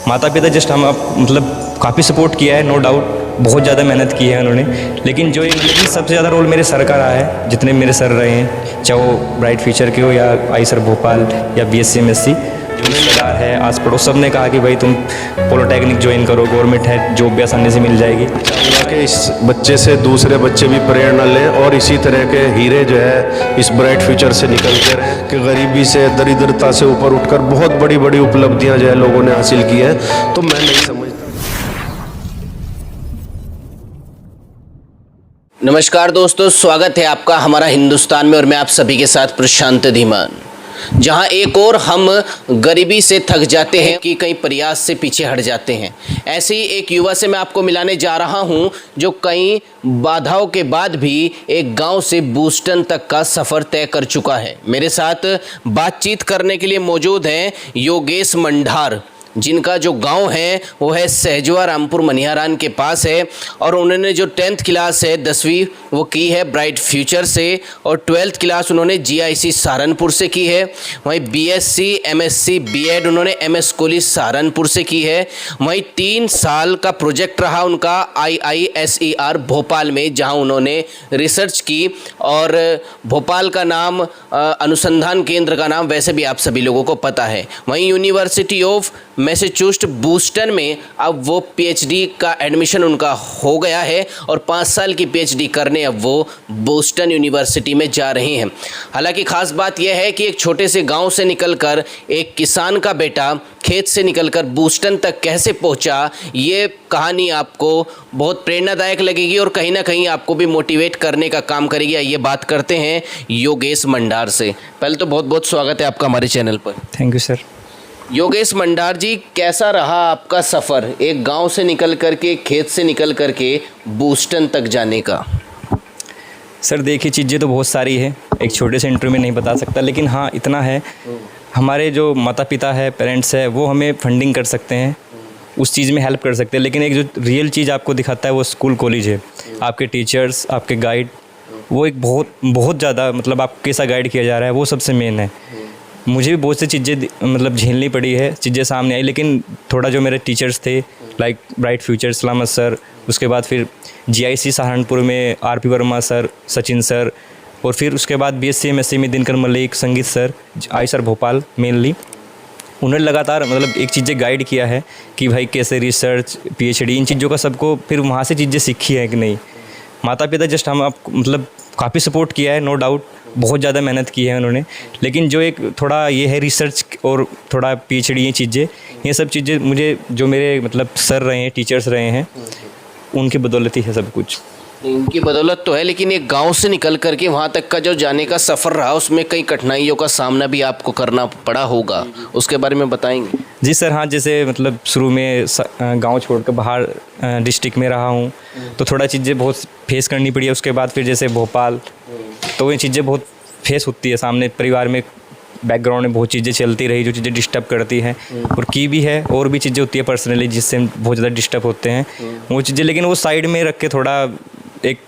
माता पिता जस्ट हम मतलब काफ़ी सपोर्ट किया है, नो डाउट बहुत ज़्यादा मेहनत की है उन्होंने। लेकिन सबसे ज़्यादा रोल मेरे सर का रहा है, जितने मेरे सर रहे हैं, चाहे वो ब्राइट फ्यूचर के हो या आई सर भोपाल या BSc MSc, जो रिश्तेदार है आस पड़ोस सब ने कहा कि भाई तुम पॉलिटेक्निक ज्वाइन करो, गवर्नमेंट है, जॉब भी आसानी से मिल जाएगी। कि इस बच्चे से दूसरे बच्चे भी प्रेरणा लें और इसी तरह के हीरे जो है इस ब्राइट फ्यूचर से निकलते रहें कि गरीबी से, दरिद्रता से ऊपर उठकर बहुत बड़ी बड़ी उपलब्धियां जो है लोगों ने हासिल की है। तो मैं नहीं समझता। नमस्कार दोस्तों, स्वागत है आपका हमारा हिंदुस्तान में और मैं आप सभी के साथ प्रशांत धीमान। जहां एक और हम गरीबी से थक जाते हैं कि कई प्रयास से पीछे हट जाते हैं, ऐसे ही एक युवा से मैं आपको मिलाने जा रहा हूं जो कई बाधाओं के बाद भी एक गांव से बूस्टन तक का सफ़र तय कर चुका है। मेरे साथ बातचीत करने के लिए मौजूद हैं योगेश मंडार, जिनका जो गांव है वो है सहजवा रामपुर मनिहारान के पास है और उन्होंने जो 10th क्लास है 10वीं वो की है ब्राइट फ्यूचर से और 12th क्लास उन्होंने GIC सहारनपुर से की है। वहीं BSc MSc B.Ed उन्होंने MS कॉलेज सहारनपुर से की है। वहीं 3 साल का प्रोजेक्ट रहा उनका IISER भोपाल में, जहां उन्होंने रिसर्च की और भोपाल का नाम अनुसंधान केंद्र का नाम वैसे भी आप सभी लोगों को पता है। वहीं यूनिवर्सिटी ऑफ मैसाचुसेट्स बूस्टन में अब वो PhD का एडमिशन उनका हो गया है और 5 साल की PhD करने अब वो बूस्टन यूनिवर्सिटी में जा रहे हैं। हालांकि ख़ास बात यह है कि एक छोटे से गांव से निकलकर एक किसान का बेटा खेत से निकलकर बूस्टन तक कैसे पहुंचा, ये कहानी आपको बहुत प्रेरणादायक लगेगी और कहीं ना कहीं आपको भी मोटिवेट करने का काम करेगी। ये बात करते हैं योगेश मंडार से। पहले तो बहुत बहुत स्वागत है आपका हमारे चैनल पर। Thank you sir. Yogesh Mandar ji, कैसा रहा आपका सफ़र एक गांव से निकल करके, खेत से निकल करके बूस्टन तक जाने का? सर देखिए, चीज़ें तो बहुत सारी है, एक छोटे से इंटरव्यू में नहीं बता सकता, लेकिन हाँ इतना है, हमारे जो माता पिता है, पेरेंट्स है, वो हमें फंडिंग कर सकते हैं, उस चीज़ में हेल्प कर सकते हैं। लेकिन एक जो रियल चीज़ आपको दिखाता है वो स्कूल कॉलेज है, आपके टीचर्स, आपके गाइड, वो एक बहुत ज़्यादा मतलब आपको कैसा गाइड किया जा रहा है वो सबसे मेन है। मुझे भी बहुत सी चीज़ें मतलब झेलनी पड़ी है, चीज़ें सामने आई, लेकिन थोड़ा जो मेरे टीचर्स थे लाइक ब्राइट फ्यूचर सलामत सर, उसके बाद फिर GIC सहारनपुर में RP Verma sir, Sachin sir, और फिर उसके बाद BSc MSc में दिनकर मलिक, संगीत सर, आई सर भोपाल मेनली, उन्होंने लगातार मतलब एक चीज़ें गाइड किया है कि भाई कैसे रिसर्च, PhD, इन चीज़ों का सबको फिर वहाँ से चीज़ें सीखी है कि नहीं। माता पिता जस्ट हम मतलब काफ़ी सपोर्ट किया है, नो डाउट बहुत ज़्यादा मेहनत की है उन्होंने। लेकिन जो एक थोड़ा ये है रिसर्च और थोड़ा PhD, ये चीज़ें, ये सब चीज़ें मुझे जो मेरे मतलब सर रहे हैं, टीचर्स रहे हैं, उनकी बदौलत ही है सब कुछ। इनकी बदौलत तो है, लेकिन एक गांव से निकल करके वहां तक का जो जाने का सफ़र रहा उसमें कई कठिनाइयों का सामना भी आपको करना पड़ा होगा, उसके बारे में बताएंगे? जी सर हाँ, जैसे मतलब शुरू में गांव छोड़कर बाहर डिस्ट्रिक्ट में रहा हूँ तो थोड़ा चीज़ें बहुत फेस करनी पड़ी है। उसके बाद फिर जैसे भोपाल, तो ये चीज़ें बहुत फेस होती है सामने, परिवार में बैकग्राउंड में बहुत चीज़ें चलती रही जो चीज़ें डिस्टर्ब करती हैं और की भी है, और भी चीज़ें होती है पर्सनली जिससे हम बहुत ज़्यादा डिस्टर्ब होते हैं वो चीज़ें। लेकिन वो साइड में रख के थोड़ा एक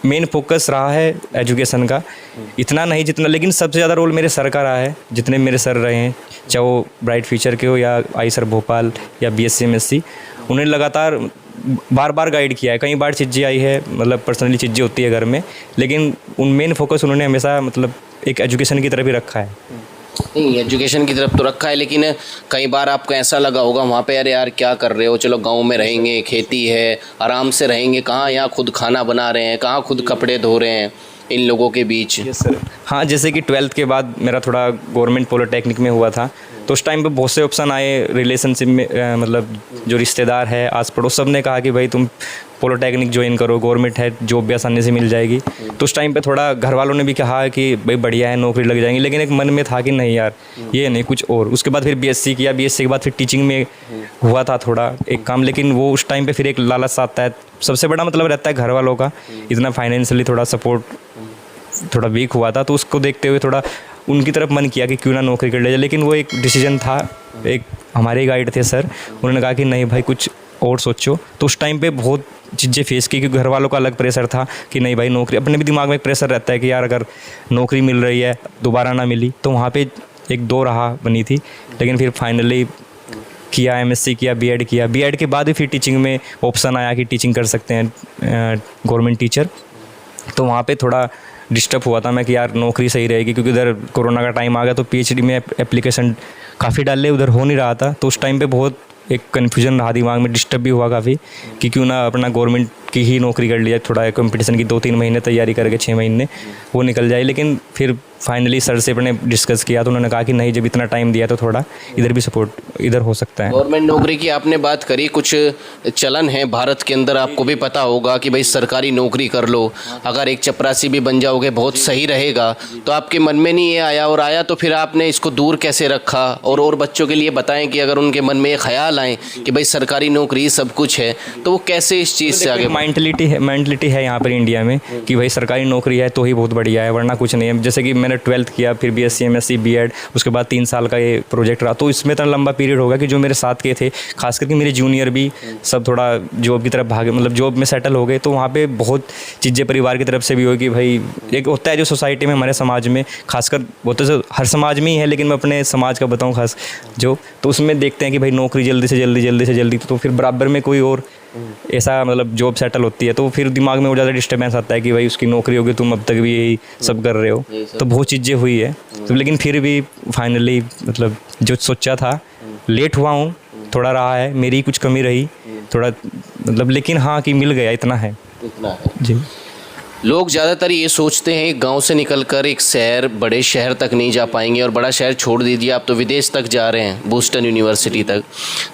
मेन फोकस रहा है एजुकेशन का, इतना नहीं जितना, लेकिन सबसे ज़्यादा रोल मेरे सर का रहा है, जितने मेरे सर रहे हैं, चाहे वो ब्राइट फ्यूचर के हो या आई सर भोपाल या BSc MSc, उन्होंने लगातार बार बार गाइड किया है। कई बार चीज़ें आई है, मतलब पर्सनली चीज़ें होती है घर में, लेकिन उन मेन फोकस उन्होंने हमेशा मतलब एक एजुकेशन की तरफ ही रखा है। नहीं, एजुकेशन की तरफ तो रखा है, लेकिन कई बार आपको ऐसा लगा होगा वहाँ पे, अरे यार क्या कर रहे हो, चलो गांव में रहेंगे, खेती है, आराम से रहेंगे, कहाँ यहाँ खुद खाना बना रहे हैं, कहाँ खुद कपड़े धो रहे हैं इन लोगों के बीच। Yes sir. हाँ, जैसे कि 12th के बाद मेरा थोड़ा गवर्नमेंट पॉलिटेक्निक में हुआ था, तो उस टाइम पे बहुत से ऑप्शन आए रिलेशनशिप में, मतलब जो रिश्तेदार है आस पड़ोस सब ने कहा कि भाई तुम पॉलिटेक्निक ज्वाइन करो, गवर्नमेंट है, जॉब भी आसानी से मिल जाएगी। तो उस टाइम पे थोड़ा घर वालों ने भी कहा कि भाई बढ़िया है, नौकरी लग जाएंगी, लेकिन एक मन में था कि नहीं यार ये नहीं, कुछ और। उसके बाद फिर BSc किया, BSc के बाद फिर टीचिंग में हुआ था थोड़ा एक काम, लेकिन वो उस टाइम पे फिर एक लालच आता है, सबसे बड़ा मतलब रहता है घर वालों का, इतना फाइनेंशियली थोड़ा सपोर्ट थोड़ा वीक हुआ था, तो उसको देखते हुए थोड़ा उनकी तरफ मन किया कि क्यों ना नौकरी कर ले जाए। लेकिन वो एक डिसीजन था, एक हमारे गाइड थे सर, उन्होंने कहा कि नहीं भाई कुछ और सोचो। तो उस टाइम पे बहुत चीज़ें फेस की, क्योंकि घर वालों का अलग प्रेशर था कि नहीं भाई नौकरी, अपने भी दिमाग में एक प्रेशर रहता है कि यार अगर नौकरी मिल रही है दोबारा ना मिली, तो वहाँ पे एक दो राह बनी थी। लेकिन फिर फाइनली किया, एमएससी किया, बीएड किया। बीएड के बाद भी फिर टीचिंग में ऑप्शन आया कि टीचिंग कर सकते हैं गवर्नमेंट टीचर। तो वहाँ पे थोड़ा डिस्टर्ब हुआ था मैं कि यार नौकरी सही रहेगी, क्योंकि उधर कोरोना का टाइम आ गया तो पीएचडी में एप्लीकेशन काफ़ी डाले, उधर हो नहीं रहा था। तो उस टाइम पे बहुत एक कन्फ्यूजन रहा दिमाग में, डिस्टर्ब भी हुआ काफ़ी कि क्यों ना अपना गवर्नमेंट की ही नौकरी कर लिया, थोड़ा कंपटीशन की 2-3 महीने तैयारी करके 6 महीने वो निकल जाए। लेकिन फिर फाइनली सर से अपने डिस्कस किया तो उन्होंने कहा कि नहीं, जब इतना टाइम दिया तो थोड़ा इधर भी सपोर्ट इधर हो सकता है। गवर्नमेंट नौकरी की आपने बात करी, कुछ चलन है भारत के अंदर, आपको भी पता होगा कि भाई सरकारी नौकरी कर लो, अगर एक चपरासी भी बन जाओगे बहुत सही रहेगा। तो आपके मन में नहीं ये आया, और आया तो फिर आपने इसको दूर कैसे रखा? और बच्चों के लिए बताएं कि अगर उनके मन में ये ख्याल आए कि भाई सरकारी नौकरी सब कुछ है, तो वो कैसे इस चीज़ से आगे? मेंटलिटी है यहाँ पर इंडिया में कि भाई सरकारी नौकरी है तो ही बहुत बढ़िया है, वरना कुछ नहीं है। जैसे कि मैंने 12th किया, फिर बीएससी, एमएससी, बीएड, उसके बाद 3 साल का ये प्रोजेक्ट रहा, तो इसमें इतना लंबा पीरियड होगा कि जो मेरे साथ के थे, खास करके मेरे जूनियर भी सब थोड़ा जॉब की तरफ भागे, मतलब जॉब में सेटल हो गए। तो वहाँ पे बहुत चीज़ें परिवार की तरफ से भी हुई कि भाई एक होता है जो सोसाइटी में, हमारे समाज में खासकर, वो तो हर समाज में ही है, लेकिन मैं अपने समाज का बताऊँ खास जो, तो उसमें देखते हैं कि भाई नौकरी जल्दी से जल्दी, तो फिर बराबर में कोई और ऐसा मतलब जॉब सेटल होती है तो फिर दिमाग में वो ज़्यादा डिस्टर्बेंस आता है कि भाई उसकी नौकरी होगी, तुम अब तक भी यही सब कर रहे हो। तो बहुत चीज़ें हुई है, तो लेकिन फिर भी फाइनली मतलब जो सोचा था, लेट हुआ हूँ, थोड़ा रहा है, मेरी कुछ कमी रही थोड़ा, मतलब लेकिन हाँ कि मिल गया, इतना है जी। लोग ज़्यादातर ये सोचते हैं गांव से निकलकर एक शहर, बड़े शहर तक नहीं जा पाएंगे, और बड़ा शहर छोड़ दीजिए, आप तो विदेश तक जा रहे हैं, बोस्टन यूनिवर्सिटी तक।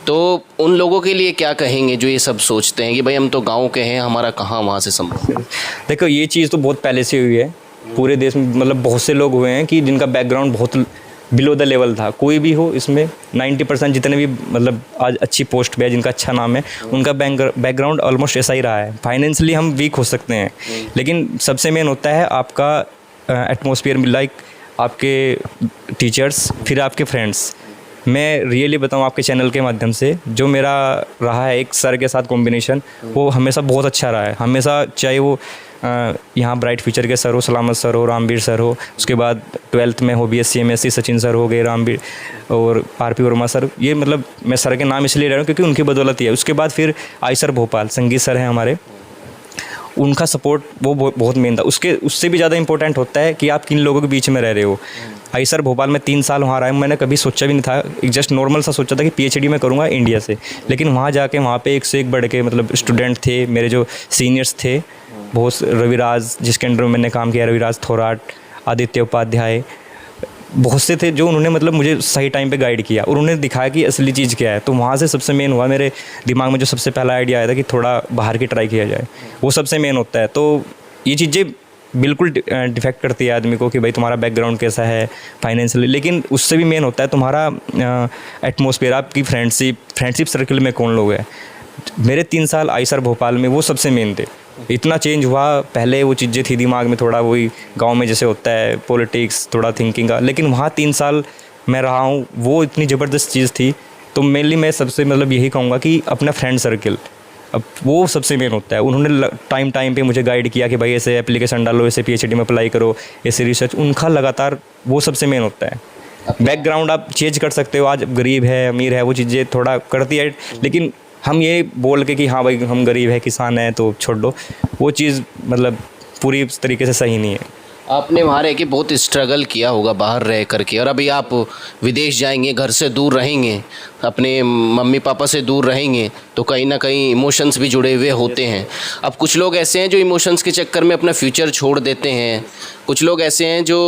तो उन लोगों के लिए क्या कहेंगे जो ये सब सोचते हैं कि भाई हम तो गांव के हैं, हमारा कहाँ वहाँ से संभव? देखो ये चीज़ तो बहुत पहले से हुई है पूरे देश में, मतलब बहुत से लोग हुए हैं कि जिनका बैकग्राउंड बहुत बिलो द लेवल था। कोई भी हो इसमें 90% जितने भी मतलब आज अच्छी पोस्ट पे है, जिनका अच्छा नाम है, उनका बैकग्राउंड ऑलमोस्ट ऐसा ही रहा है। फाइनेंशियली हम वीक हो सकते हैं, लेकिन सबसे मेन होता है आपका एटमॉस्फेयर, लाइक आपके टीचर्स, फिर आपके फ्रेंड्स। मैं रियली बताऊं आपके चैनल के माध्यम से, जो मेरा रहा है एक सर के साथ कॉम्बिनेशन, वो हमेशा बहुत अच्छा रहा है। हमेशा चाहे वो यहाँ ब्राइट फ्यूचर के सर हो, सलामत सर हो, रामवीर सर हो, उसके बाद 12th में हो बीएससी एमएससी, सचिन सर हो गए, रामवीर और आरपी वर्मा सर, ये मतलब मैं सर के नाम इसलिए ले रहा हूँ क्योंकि उनकी बदौलत ही है। उसके बाद फिर आई सर भोपाल, संगीत सर हैं हमारे, उनका सपोर्ट वो बहुत मेन था। उससे भी ज़्यादा इंपॉर्टेंट होता है कि आप किन लोगों के बीच में रह रहे हो। आई सर भोपाल में 3 साल वहाँ रहा है, मैंने कभी सोचा भी नहीं था, एक जस्ट नॉर्मल सा सोचा था कि पीएचडी में करूँगा इंडिया से, लेकिन वहाँ जाके वहाँ पे एक से एक बढ़ के मतलब स्टूडेंट थे, मेरे जो सीनियर्स थे बहुत, रविराज जिसके अंडर में मैंने काम किया, रविराज थोराट, आदित्य उपाध्याय, बहुत से थे जो उन्होंने मतलब मुझे सही टाइम पे गाइड किया और उन्होंने दिखाया कि असली चीज़ क्या है। तो वहाँ से सबसे मेन हुआ, मेरे दिमाग में जो सबसे पहला आइडिया आया था कि थोड़ा बाहर की ट्राई किया जाए, वो सबसे मेन होता है। तो ये चीज़ें बिल्कुल डिफेक्ट करती है आदमी को कि भाई तुम्हारा बैकग्राउंड कैसा है फाइनेंशियली, लेकिन उससे भी मेन होता है तुम्हारा एटमॉस्फेयर, आपकी फ्रेंडशिप सर्कल में कौन लोग हैं। मेरे 3 साल आई सर भोपाल में वो सबसे मेन थे। इतना चेंज हुआ, पहले वो चीज़ें थी दिमाग में थोड़ा वही गांव में जैसे होता है पॉलिटिक्स, थोड़ा थिंकिंग का, लेकिन वहाँ 3 साल मैं रहा हूँ, वो इतनी ज़बरदस्त चीज़ थी। तो मेनली मैं सबसे मतलब यही कहूँगा कि अपना फ्रेंड सर्कल, अब वो सबसे मेन होता है। उन्होंने टाइम पे मुझे गाइड किया कि भाई ऐसे एप्लीकेशन डालो, ऐसे पीएचडी में अप्लाई करो, ऐसे रिसर्च, उनका लगातार वो सबसे मेन होता है। बैकग्राउंड आप चेंज कर सकते हो, आज गरीब है अमीर है वो चीज़ें थोड़ा करती है, लेकिन हम ये बोल के कि हाँ भाई हम गरीब है किसान है तो छोड़ दो, वो चीज़ मतलब पूरी तरीके से सही नहीं है। आपने वहाँ रह के बहुत स्ट्रगल किया होगा बाहर रह करके, और अभी आप विदेश जाएंगे, घर से दूर रहेंगे, अपने मम्मी पापा से दूर रहेंगे, तो कहीं ना कहीं इमोशंस भी जुड़े हुए होते हैं। अब कुछ लोग ऐसे हैं जो इमोशंस के चक्कर में अपना फ्यूचर छोड़ देते हैं, कुछ लोग ऐसे हैं जो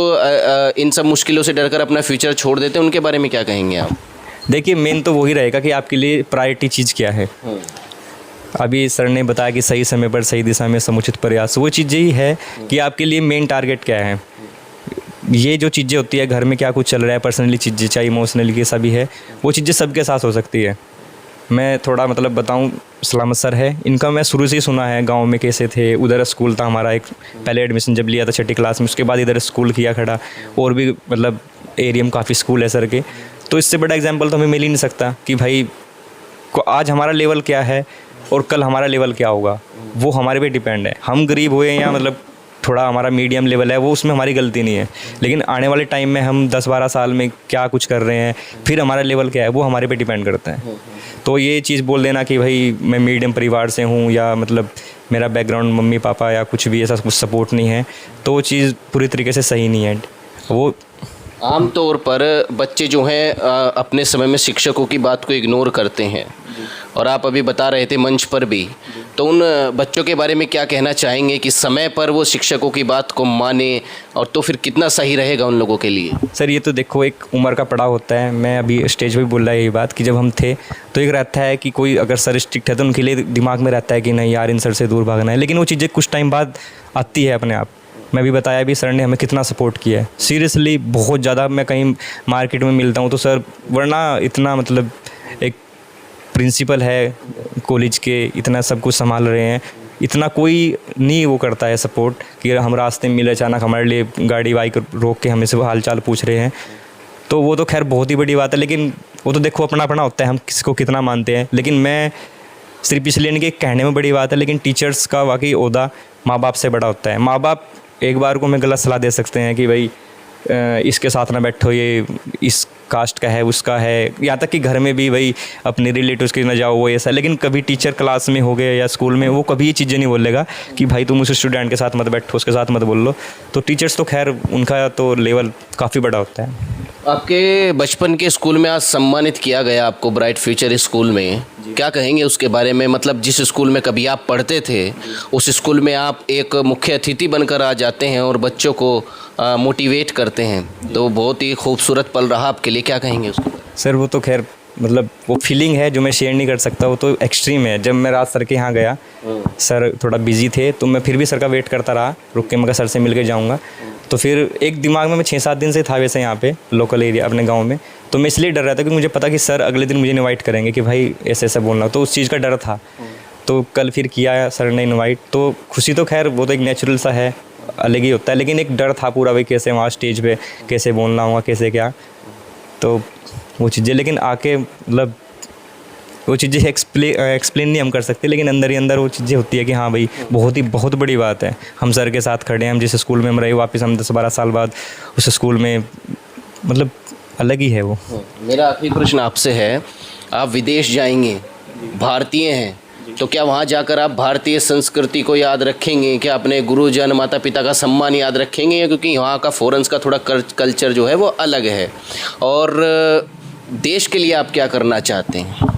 इन सब मुश्किलों से डरकर अपना फ्यूचर छोड़ देते हैं, उनके बारे में क्या कहेंगे आप? देखिए मेन तो वही रहेगा कि आपके लिए प्रायोरिटी चीज़ क्या है। अभी सर ने बताया कि सही समय पर सही दिशा में समुचित प्रयास, वो चीज़ यही है कि आपके लिए मेन टारगेट क्या है। ये जो चीज़ें होती है घर में क्या कुछ चल रहा है, पर्सनली चीज़ें चाहे इमोशनली कैसा भी है, वो चीज़ें सबके साथ हो सकती है। मैं थोड़ा मतलब बताऊं, सलामत सर है, इनका मैं शुरू से ही सुना है, गांव में कैसे थे, उधर स्कूल था हमारा एक, पहले एडमिशन जब लिया था 6ठी क्लास में, उसके बाद इधर स्कूल किया खड़ा, और भी मतलब एरिया में काफ़ी स्कूल है सर के। तो इससे बड़ा एग्जाम्पल तो हमें मिल ही नहीं सकता कि भाई आज हमारा लेवल क्या है और कल हमारा लेवल क्या होगा, वो हमारे पे डिपेंड है। हम गरीब हुए या मतलब थोड़ा हमारा मीडियम लेवल है, वो उसमें हमारी गलती नहीं है। लेकिन आने वाले टाइम में हम 10-12 साल में क्या कुछ कर रहे हैं, फिर हमारा लेवल क्या है, वो हमारे पे डिपेंड करता है। तो ये चीज़ बोल देना कि भाई मैं मीडियम परिवार से हूँ या मतलब मेरा बैकग्राउंड मम्मी पापा या कुछ भी ऐसा कुछ सपोर्ट नहीं है, तो वो चीज़ पूरी तरीके से सही नहीं है। वो आम तौर पर बच्चे जो हैं अपने समय में शिक्षकों की बात को इग्नोर करते हैं, और आप अभी बता रहे थे मंच पर भी, तो उन बच्चों के बारे में क्या कहना चाहेंगे कि समय पर वो शिक्षकों की बात को माने, और तो फिर कितना सही रहेगा उन लोगों के लिए? सर ये तो देखो एक उम्र का पड़ाव होता है। मैं अभी स्टेज पे बोल रहा है यही बात कि जब हम थे तो एक रहता है कि कोई अगर सर स्ट्रिक्ट है तो उनके लिए दिमाग में रहता है कि नहीं यार इन सर से दूर भागना है, लेकिन वो चीज़ें कुछ टाइम बाद आती है अपने आप। मैं भी बताया भी सर ने हमें कितना सपोर्ट किया है, सीरियसली बहुत ज़्यादा। मैं कहीं मार्केट में मिलता हूँ तो सर वरना इतना मतलब एक प्रिंसिपल है कॉलेज के, इतना सब कुछ संभाल रहे हैं, इतना कोई नहीं वो करता है सपोर्ट कि हम रास्ते में मिले अचानक हमारे लिए गाड़ी बाइक रोक के हमें से हाल चाल पूछ रहे हैं, तो वो तो खैर बहुत ही बड़ी बात है। लेकिन वो तो देखो अपना अपना होता है, हम किसी को कितना मानते हैं। लेकिन मैं सिर्फ इसलिए नहीं कि कहने में बड़ी बात है, लेकिन टीचर्स का वाकई ओहदा माँ बाप से बड़ा होता है। माँ बाप एक बार को हमें गलत सलाह दे सकते हैं कि भाई इसके साथ ना बैठो, ये इस कास्ट का है उसका है, यहाँ तक कि घर में भी भाई अपने रिलेटिव्स के ना जाओ वो ऐसा। लेकिन कभी टीचर क्लास में हो गए या स्कूल में वो कभी ये चीज़ें नहीं बोलेगा कि भाई तुम उस स्टूडेंट के साथ मत बैठो, उसके साथ मत बोल लो। तो टीचर्स तो खैर उनका तो लेवल काफ़ी बड़ा होता है। आपके बचपन के स्कूल में आज सम्मानित किया गया आपको ब्राइट फ्यूचर स्कूल में, क्या कहेंगे उसके बारे में? मतलब जिस स्कूल में कभी आप पढ़ते थे उस स्कूल में आप एक मुख्य अतिथि बनकर आ जाते हैं और बच्चों को मोटिवेट करते हैं, तो बहुत ही खूबसूरत पल रहा आपके लिए, क्या कहेंगे उसको? सर वो तो खैर मतलब वो फीलिंग है जो मैं शेयर नहीं कर सकता, वो तो एक्सट्रीम है। जब मैं रात सर के यहाँ गया, सर थोड़ा बिजी थे तो मैं फिर भी सर का वेट करता रहा, रुक के मैं सर से मिल के जाऊँगा। तो फिर एक दिमाग में मैं 6-7 दिन से था वैसे यहाँ पे लोकल एरिया अपने गांव में, तो मैं इसलिए डर रहा था कि मुझे पता कि सर अगले दिन मुझे इनवाइट करेंगे कि भाई ऐसे ऐसा बोलना, तो उस चीज़ का डर था। तो कल फिर किया सर ने इनवाइट, तो खुशी तो खैर वो तो एक नेचुरल सा है, अलग ही होता है। लेकिन एक डर था पूरा भाई कैसे वहाँ स्टेज पे कैसे बोलना होगा, कैसे क्या, तो वो चीज़ें। लेकिन आके मतलब वो चीज़ें एक्सप्लेन नहीं हम कर सकते, लेकिन अंदर ही अंदर वो चीज़ें होती है कि हाँ भाई बहुत बड़ी बात है, हम सर के साथ खड़े हैं, हम जिस स्कूल में हम रहे वापस हम 10-12 साल बाद उस स्कूल में, मतलब अलग ही है वो। मेरा आखिरी प्रश्न आपसे है, आप विदेश जाएंगे, भारतीय हैं, तो क्या वहाँ जाकर आप भारतीय संस्कृति को याद रखेंगे? क्या अपने गुरुजन माता पिता का सम्मान याद रखेंगे? क्योंकि वहाँ का फॉरेन्स का थोड़ा कल्चर जो है वो अलग है, और देश के लिए आप क्या करना चाहते हैं?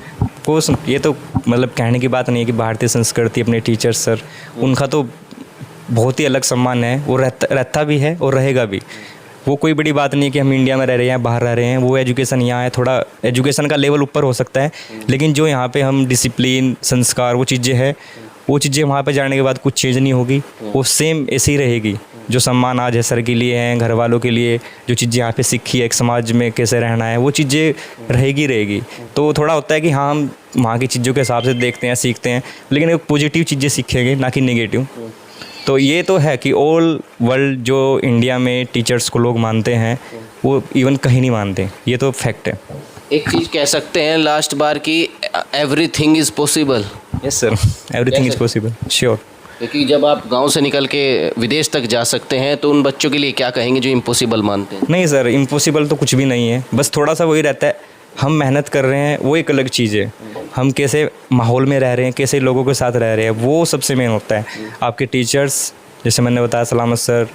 वो ये तो मतलब कहने की बात नहीं है कि भारतीय संस्कृति अपने टीचर्स सर उनका तो बहुत ही अलग सम्मान है, वो रहता भी है और रहेगा भी। वो कोई बड़ी बात नहीं है कि हम इंडिया में रह रहे हैं बाहर रह रहे हैं, वो एजुकेशन यहाँ है, थोड़ा एजुकेशन का लेवल ऊपर हो सकता है, लेकिन जो यहाँ पे हम डिसिप्लिन संस्कार वो चीज़ें हैं, वो चीज़ें वहाँ पे जाने के बाद कुछ चेंज नहीं होगी, वो सेम ऐसे ही रहेगी। जो सम्मान आज है सर के लिए हैं, घर वालों के लिए, जो चीज़ें यहाँ पे सीखी है एक समाज में कैसे रहना है, वो चीज़ें रहेगी। तो थोड़ा होता है कि हाँ हम वहाँ की चीज़ों के हिसाब से देखते हैं सीखते हैं, लेकिन एक पॉजिटिव चीज़ें सीखेंगे ना कि नेगेटिव। तो ये तो है कि ऑल वर्ल्ड जो इंडिया में टीचर्स को लोग मानते हैं वो इवन कहीं नहीं मानते, ये तो फैक्ट है। एक चीज़ कह सकते हैं लास्ट बार की, everything is possible. Yes sir, everything is possible, sure. क्योंकि जब आप गांव से निकल के विदेश तक जा सकते हैं, तो उन बच्चों के लिए क्या कहेंगे जो इम्पॉसिबल मानते हैं? नहीं सर, इम्पॉसिबल तो कुछ भी नहीं है, बस थोड़ा सा वही रहता है, हम मेहनत कर रहे हैं वो एक अलग चीज़ है, हम कैसे माहौल में रह रहे हैं, कैसे लोगों के साथ रह रहे हैं, वो सबसे मेन होता है। आपके टीचर्स जैसे मैंने बताया सलामत सर,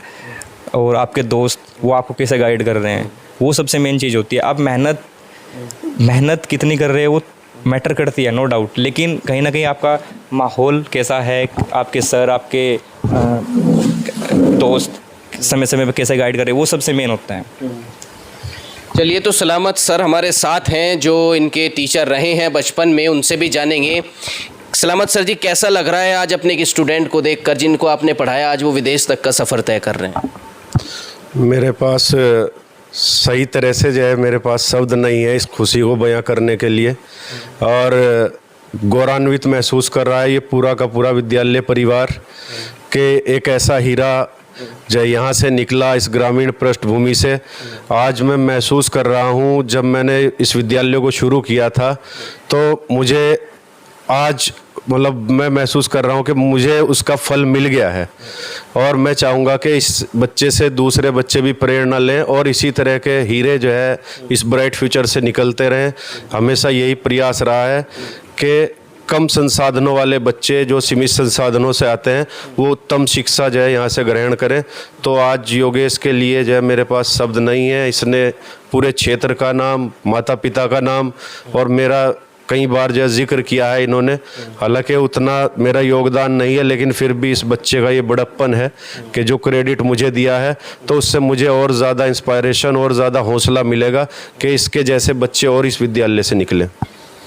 और आपके दोस्त वो आपको कैसे गाइड कर रहे हैं, वो सबसे मेन चीज़ होती है। आप मेहनत कितनी कर रहे हैं वो मैटर करती है, नो डाउट, लेकिन कहीं ना कहीं आपका माहौल कैसा है, आपके सर आपके दोस्त समय समय पर कैसे गाइड कर रहे हैं, वो सबसे मेन होता है। चलिए, तो सलामत सर हमारे साथ हैं जो इनके टीचर रहे हैं बचपन में, उनसे भी जानेंगे। सलामत सर जी, कैसा लग रहा है आज अपने एक स्टूडेंट को देखकर जिनको आपने पढ़ाया, आज वो विदेश तक का सफ़र तय कर रहे हैं? मेरे पास सही तरह से जो है मेरे पास शब्द नहीं है इस खुशी को बयां करने के लिए, और गौरवान्वित महसूस कर रहा है ये पूरा का पूरा विद्यालय परिवार के एक ऐसा हीरा जो यहाँ से निकला इस ग्रामीण पृष्ठभूमि से। आज मैं महसूस कर रहा हूँ, जब मैंने इस विद्यालय को शुरू किया था तो मुझे आज मतलब मैं महसूस कर रहा हूँ कि मुझे उसका फल मिल गया है और मैं चाहूँगा कि इस बच्चे से दूसरे बच्चे भी प्रेरणा लें और इसी तरह के हीरे जो है इस ब्राइट फ्यूचर से निकलते रहें। हमेशा यही प्रयास रहा है कि कम संसाधनों वाले बच्चे जो सीमित संसाधनों से आते हैं वो उत्तम शिक्षा जो है यहाँ से ग्रहण करें। तो आज योगेश के लिए जो है मेरे पास शब्द नहीं है। इसने पूरे क्षेत्र का नाम, माता पिता का नाम और मेरा कई बार जो जिक्र किया है इन्होंने। हालांकि उतना मेरा योगदान नहीं है, लेकिन फिर भी इस बच्चे का ये बड़प्पन है कि जो क्रेडिट मुझे दिया है तो उससे मुझे और ज़्यादा इंस्पायरेशन और ज़्यादा हौसला मिलेगा कि इसके जैसे बच्चे और इस विद्यालय से निकलें।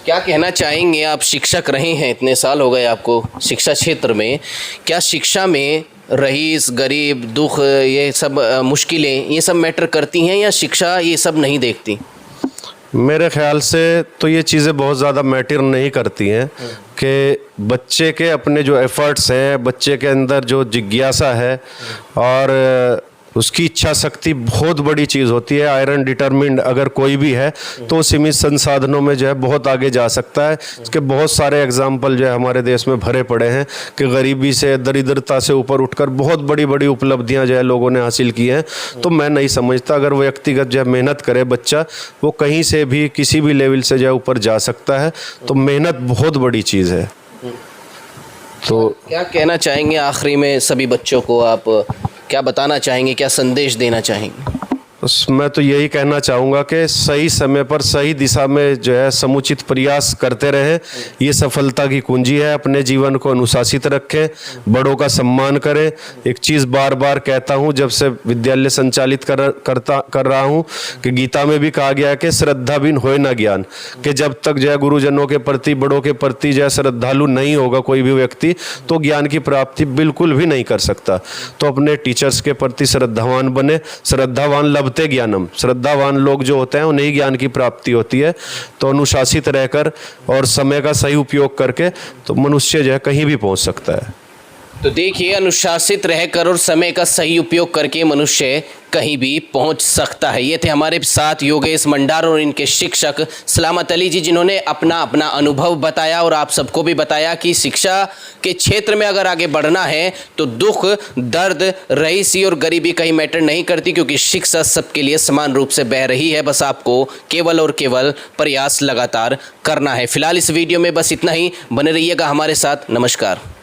क्या कहना चाहेंगे? आप शिक्षक रहे हैं, इतने साल हो गए आपको शिक्षा क्षेत्र में। क्या शिक्षा में रईस, गरीब, दुख, ये सब मुश्किलें, ये सब मैटर करती हैं या शिक्षा ये सब नहीं देखती? मेरे ख्याल से तो ये चीज़ें बहुत ज़्यादा मैटर नहीं करती हैं कि बच्चे के अपने जो एफ़र्ट्स हैं, बच्चे के अंदर जो जिज्ञासा है और उसकी इच्छा शक्ति बहुत बड़ी चीज़ होती है। आयरन डिटरमिन्ड अगर कोई भी है तो सीमित संसाधनों में जो है बहुत आगे जा सकता है। इसके बहुत सारे एग्जाम्पल जो है हमारे देश में भरे पड़े हैं कि गरीबी से, दरिद्रता से ऊपर उठकर बहुत बड़ी बड़ी उपलब्धियां जो है लोगों ने हासिल की हैं। तो मैं नहीं समझता, अगर वो व्यक्तिगत जो है मेहनत करे बच्चा, वो कहीं से भी किसी भी लेवल से जो है ऊपर जा सकता है। तो मेहनत बहुत बड़ी चीज़ है। तो क्या कहना चाहेंगे आखिरी में सभी बच्चों को? आप क्या बताना चाहेंगे, क्या संदेश देना चाहेंगे? बस मैं तो यही कहना चाहूँगा कि सही समय पर सही दिशा में जो है समुचित प्रयास करते रहें। ये सफलता की कुंजी है। अपने जीवन को अनुशासित रखें, बड़ों का सम्मान करें। एक चीज़ बार बार कहता हूँ जब से विद्यालय संचालित कर रहा हूँ कि गीता में भी कहा गया है कि श्रद्धा बिन होए ना ज्ञान, कि जब तक जो है गुरुजनों के प्रति, बड़ों के प्रति जो है श्रद्धालु नहीं होगा कोई भी व्यक्ति, तो ज्ञान की प्राप्ति बिल्कुल भी नहीं कर सकता। तो अपने टीचर्स के प्रति श्रद्धावान बने। श्रद्धावान लभते ज्ञानम, श्रद्धावान लोग जो होते हैं उन्हें ज्ञान की प्राप्ति होती है। तो अनुशासित रहकर और समय का सही उपयोग करके तो मनुष्य जो है कहीं भी पहुंच सकता है। तो देखिए, अनुशासित रहकर और समय का सही उपयोग करके मनुष्य कहीं भी पहुंच सकता है। ये थे हमारे साथ योगेश मंडार और इनके शिक्षक सलामत अली जी, जिन्होंने अपना अपना अनुभव बताया और आप सबको भी बताया कि शिक्षा के क्षेत्र में अगर आगे बढ़ना है तो दुख, दर्द, रईसी और गरीबी कहीं मैटर नहीं करती, क्योंकि शिक्षा सबके लिए समान रूप से बह रही है। बस आपको केवल और केवल प्रयास लगातार करना है। फिलहाल इस वीडियो में बस इतना ही। बने रहिएगा हमारे साथ। नमस्कार।